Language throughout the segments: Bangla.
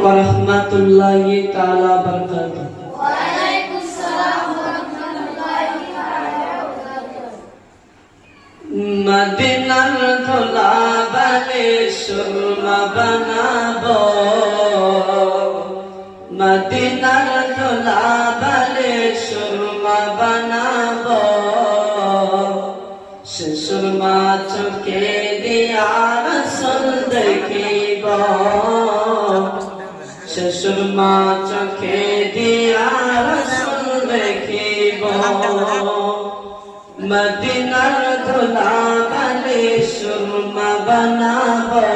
ওয়া রাহমাতুল্লাহি তাআলা বারাকাতুহু। ওয়া আলাইকুম সালাম ওয়া রাহমাতুল্লাহি তাআলা বারাকাতুহু। মদিনার ধুলা বালি সুরমা বানাবো, মদিনার ধুলা বালি সুরমা বানাবো, সে সুরমা চোখে দিয়া রাসূল দেখিব, সে সুরমা চোখে দিয়া রাসূল দেখিব। মদিনার ধুলা বালি সুরমা বানাবো,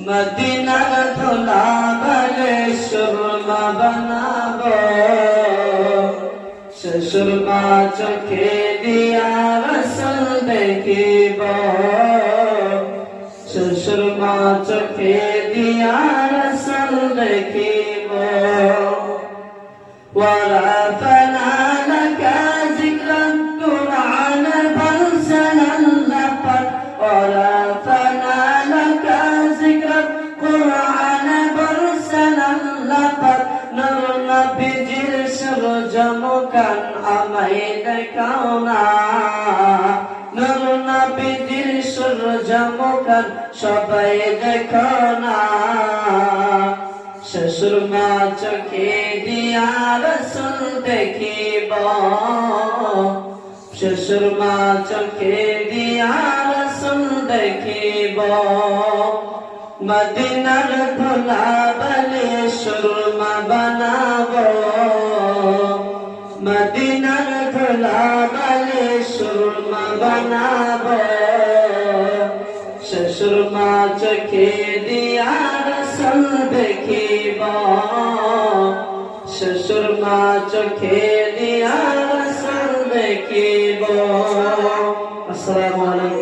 মদিনার ধুলা বালি সুরমা বানাবো, সে সুরমা চোখে দিয়া রাসূল দেখিব, সে সুরমা চোখে দিয়া রাসূল দেখিব। ورفعنا لك ذكرا قرآن فارسلا لقد ورفعنا لك ذكرا قرآن فارسلا لقد نور نبيجر সূর্যমুখান আমায় দেখাও না, নূর নবীজির সূর্যমুখান সবাই দেখাও না, সে সুরমা চোখে দিয়া রাসূল দেখিব, সে সুরমা চোখে দিয়া রাসূল দেখিব। মদিনার ধুলা বালি সুরমা বানাবো, মদিনার ধুলা বালি সুরমা বানাবো, সে সুরমা চোখে দিয়া রাসূল দেখিব, সে সুরমা চোখে দিয়া রাসূল দেখিব। আসসালামু আলাইকুম।